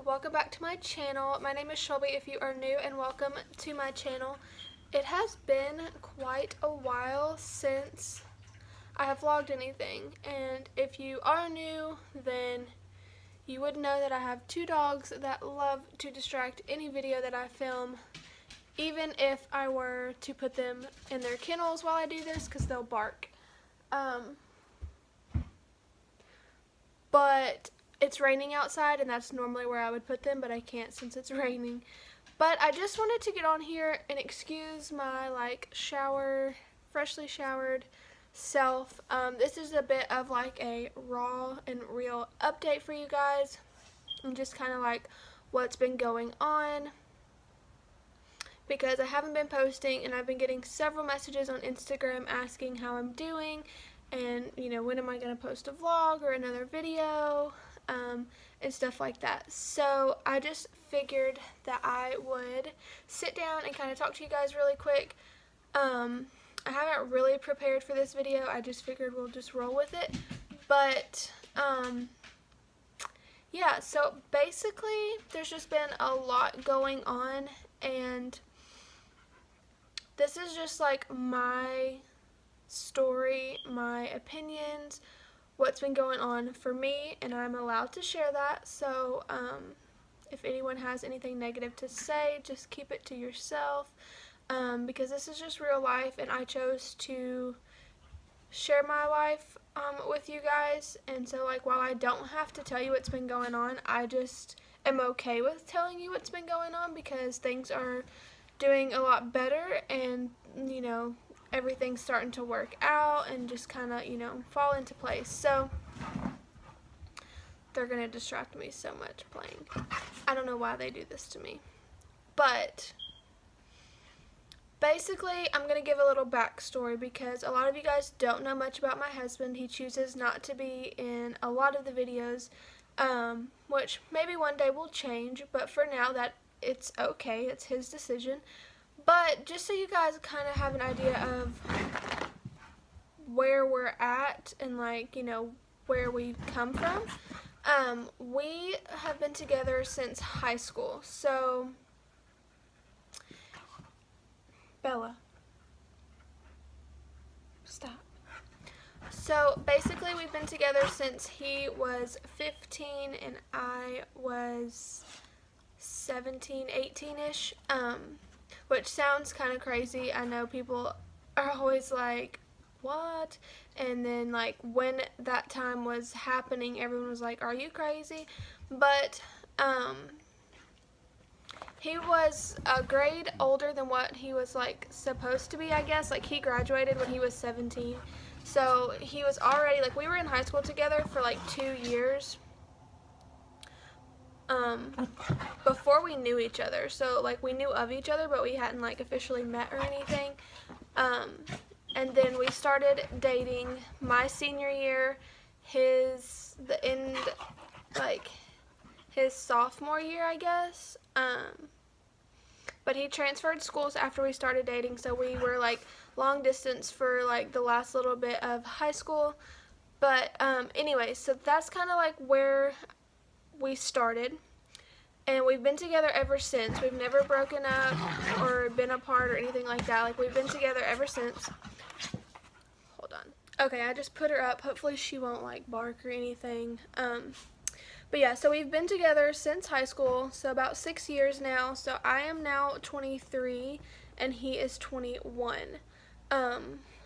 welcome back to my channel. My name is Shelby if you are new, and welcome to my channel. It has been quite a while since I have vlogged anything, and if you are new, then you would know that I have two dogs that love to distract any video that I film, even if I were to put them in their kennels while I do this, because they'll bark. But it's raining outside, and that's normally where I would put them, but I can't since it's raining. But I just wanted to get on here and excuse my freshly showered self. This is a bit of like a raw and real update for you guys, and just kind of like what's been going on, because I haven't been posting, and I've been getting several messages on Instagram asking how I'm doing, and when am I going to post a vlog or another video, and stuff like that. So I just figured that I would sit down and kind of talk to you guys really quick. I haven't really prepared for this video. I just figured we'll just roll with it. But yeah, so basically there's just been a lot going on, and this is just like my story, my opinions, what's been going on for me, and I'm allowed to share that. So if anyone has anything negative to say, just keep it to yourself, because this is just real life, and I chose to share my life with you guys. And so like, while I don't have to tell you what's been going on, I just am okay with telling you what's been going on, because things are doing a lot better, and everything's starting to work out and just kind of, fall into place. So they're going to distract me so much playing. I don't know why they do this to me. But basically, I'm going to give a little backstory, because a lot of you guys don't know much about my husband. He chooses not to be in a lot of the videos, which maybe one day will change, but for now it's okay. It's his decision. But just so you guys kind of have an idea of where we're at, and like, where we come from, we have been together since high school. So, Bella, stop. So basically we've been together since he was 15 and I was 17, 18-ish, which sounds kind of crazy. I know people are always like, what? And then like when that time was happening, everyone was like, are you crazy? But he was a grade older than what he was like supposed to be, I guess. Like, he graduated when he was 17. So he was already, like, we were in high school together for like 2 years before we knew each other. So like, we knew of each other, but we hadn't like officially met or anything. And then we started dating my senior year, his sophomore year, I guess. But he transferred schools after we started dating, so we were like long distance for like the last little bit of high school. But anyway, so that's kind of like where we started, and we've been together ever since. We've never broken up or been apart or anything like that. Like, we've been together ever since. Hold on. Okay, I just put her up. Hopefully she won't like bark or anything. But yeah, so we've been together since high school, so about 6 years now. So I am now 23 and he is 21.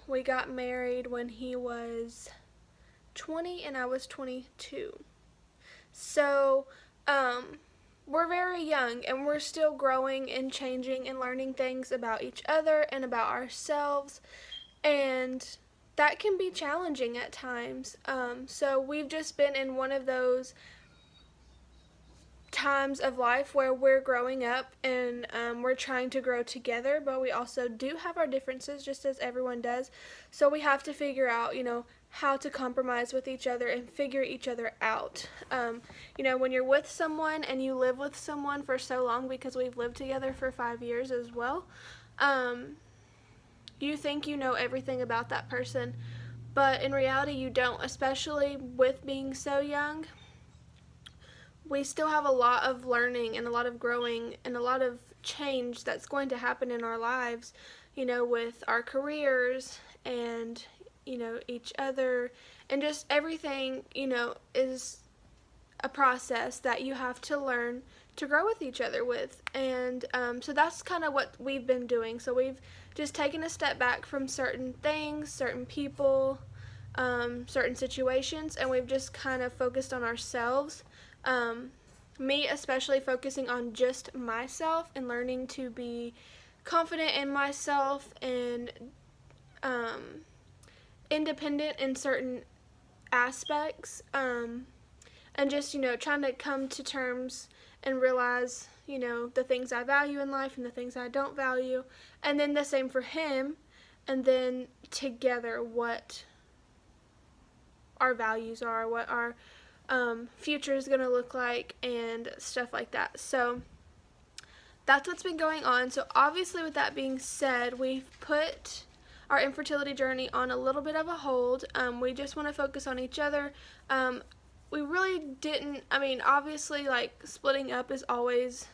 We got married when he was 20 and I was 22. So we're very young, and we're still growing and changing and learning things about each other and about ourselves, and that can be challenging at times. So we've just been in one of those times of life where we're growing up, and we're trying to grow together, but we also do have our differences, just as everyone does. So we have to figure out, how to compromise with each other and figure each other out. When you're with someone and you live with someone for so long, because we've lived together for 5 years as well, you think you know everything about that person, but in reality you don't, especially with being so young. we still have a lot of learning and a lot of growing and a lot of change that's going to happen in our lives, with our careers and, each other, and just everything, is a process that you have to learn to grow with each other with. And so that's kind of what we've been doing. So we've just taken a step back from certain things, certain people, certain situations, and we've just kind of focused on ourselves. Me especially focusing on just myself and learning to be confident in myself and independent in certain aspects, and just, trying to come to terms and realize, the things I value in life and the things I don't value, and then the same for him, and then together what our values are, what our future is going to look like, and stuff like that. So that's what's been going on. So obviously, with that being said, we've put our infertility journey on a little bit of a hold. We just want to focus on each other. We really didn't, obviously, like, splitting up is always,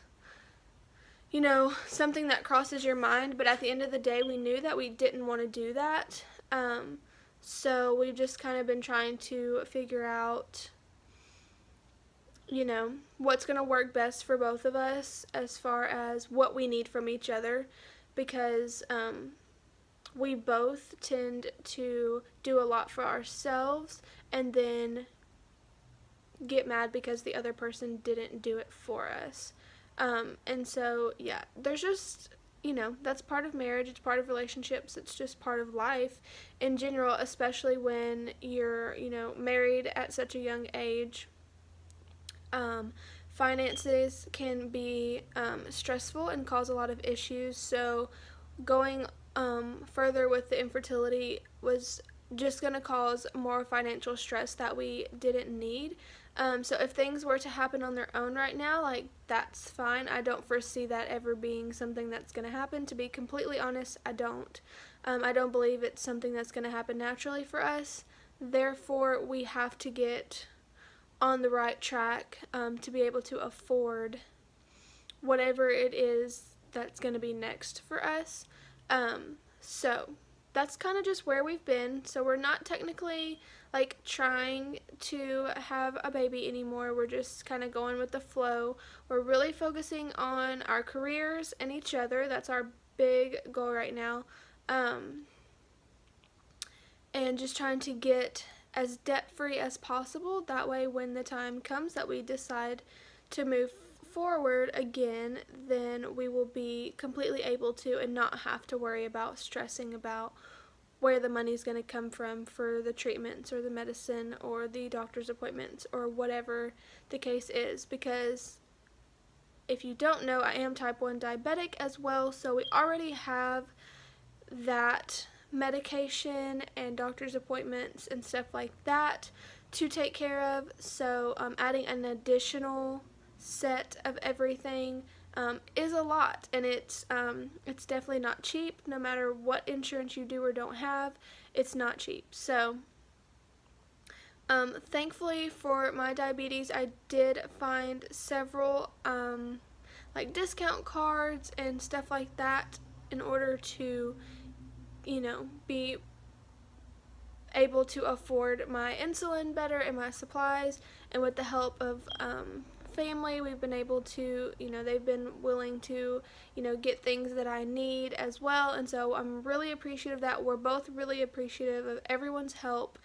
something that crosses your mind, but at the end of the day, we knew that we didn't want to do that. So we've just kind of been trying to figure out, what's going to work best for both of us as far as what we need from each other, because we both tend to do a lot for ourselves and then get mad because the other person didn't do it for us. And so, yeah, there's just, that's part of marriage, it's part of relationships, it's just part of life in general, especially when you're, married at such a young age. Finances can be stressful and cause a lot of issues, so going further with the infertility was just going to cause more financial stress that we didn't need. So if things were to happen on their own right now, like, that's fine. I don't foresee that ever being something that's going to happen. To be completely honest, I don't. I don't believe it's something that's going to happen naturally for us. Therefore, we have to get on the right track to be able to afford whatever it is that's going to be next for us. So that's kind of just where we've been. So we're not technically, like, trying to have a baby anymore. We're just kind of going with the flow. We're really focusing on our careers and each other. That's our big goal right now. And just trying to get as debt-free as possible. That way, when the time comes that we decide to move forward again, then we will be completely able to and not have to worry about stressing about where the money's going to come from for the treatments or the medicine or the doctor's appointments or whatever the case is. Because if you don't know, I am type 1 diabetic as well, so we already have that medication and doctor's appointments and stuff like that to take care of. So adding an additional set of everything is a lot, and it's definitely not cheap. No matter what insurance you do or don't have, it's not cheap. So thankfully for my diabetes, I did find several like discount cards and stuff like that in order to, be able to afford my insulin better and my supplies. And with the help of family, we've been able to, they've been willing to, get things that I need as well. And so I'm really appreciative of that. We're both really appreciative of everyone's help.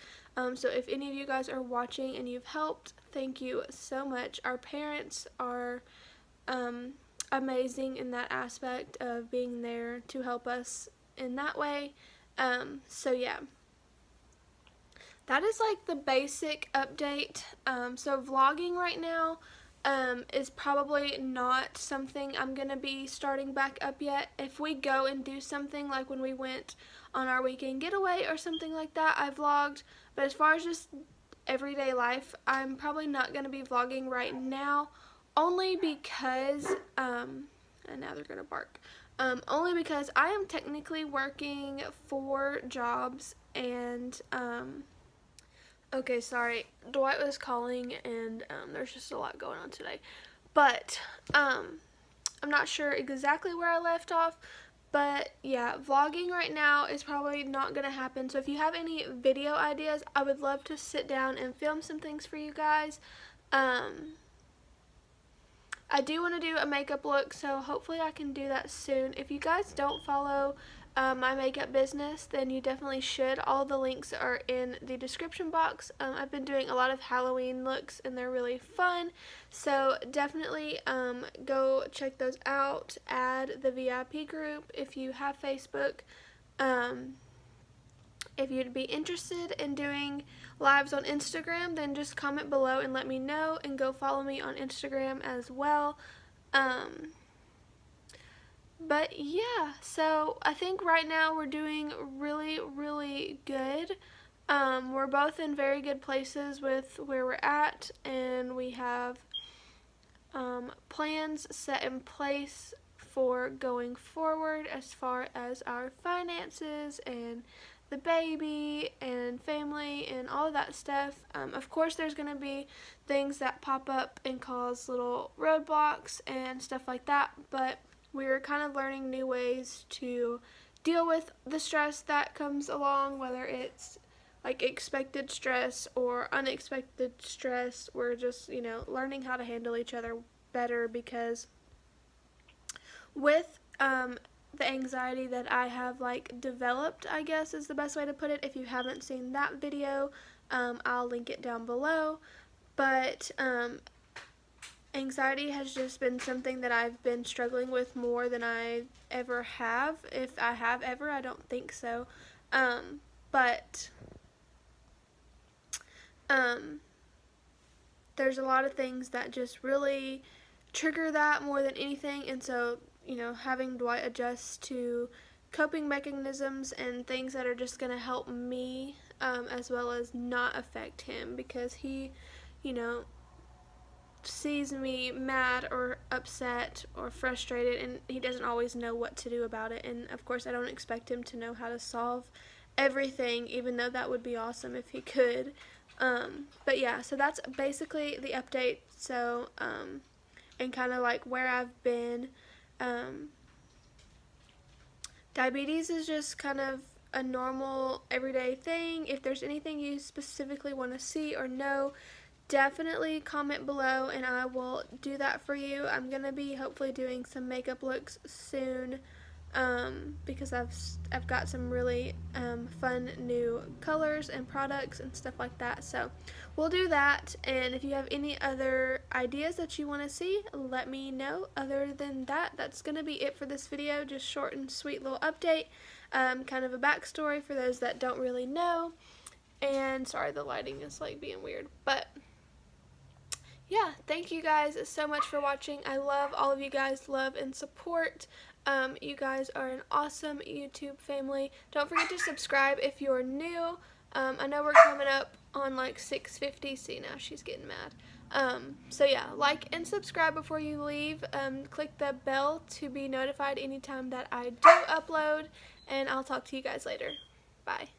So if any of you guys are watching and you've helped, thank you so much. Our parents are amazing in that aspect of being there to help us in that way. So yeah, that is like the basic update. So vlogging right now is probably not something I'm gonna be starting back up yet. If we go and do something like when we went on our weekend getaway or something like that, I vlogged. But as far as just everyday life, I'm probably not gonna be vlogging right now, only because and now they're gonna bark. Only because I am technically working 4 jobs, and Okay, sorry. Dwight was calling, and there's just a lot going on today. But I'm not sure exactly where I left off. But yeah, vlogging right now is probably not going to happen. So if you have any video ideas, I would love to sit down and film some things for you guys. I do want to do a makeup look, so hopefully I can do that soon. If you guys don't follow my makeup business, then you definitely should. All the links are in the description box. I've been doing a lot of Halloween looks, and they're really fun, so definitely go check those out. Add the VIP group if you have Facebook. If you'd be interested in doing lives on Instagram, then just comment below and let me know, and go follow me on Instagram as well. But yeah, so I think right now we're doing really, really good. We're both in very good places with where we're at, and we have plans set in place for going forward as far as our finances and the baby and family and all of that stuff. Of course, there's going to be things that pop up and cause little roadblocks and stuff like that, but we're kind of learning new ways to deal with the stress that comes along, whether it's like expected stress or unexpected stress. We're just, learning how to handle each other better, because with the anxiety that I have developed, I guess is the best way to put it. If you haven't seen that video, I'll link it down below. But anxiety has just been something that I've been struggling with more than I ever have. If I have ever, I don't think so. But there's a lot of things that just really trigger that more than anything, and so having Dwight adjust to coping mechanisms and things that are just going to help me, as well as not affect him, because he sees me mad or upset or frustrated, and he doesn't always know what to do about it. And of course, I don't expect him to know how to solve everything, even though that would be awesome if he could. But yeah, so that's basically the update. So and kind of where I've been. Diabetes is just kind of a normal everyday thing. If there's anything you specifically want to see or know, definitely comment below and I will do that for you. I'm going to be hopefully doing some makeup looks soon, because I've got some really fun new colors and products and stuff like that. So we'll do that, and if you have any other ideas that you want to see, let me know. Other than that, that's going to be it for this video. Just short and sweet little update, kind of a backstory for those that don't really know. And sorry, the lighting is being weird, but yeah, thank you guys so much for watching. I love all of you guys' love and support. You guys are an awesome YouTube family. Don't forget to subscribe if you're new. I know we're coming up on 650. See, now she's getting mad. So yeah, like and subscribe before you leave. Click the bell to be notified anytime that I do upload, and I'll talk to you guys later. Bye.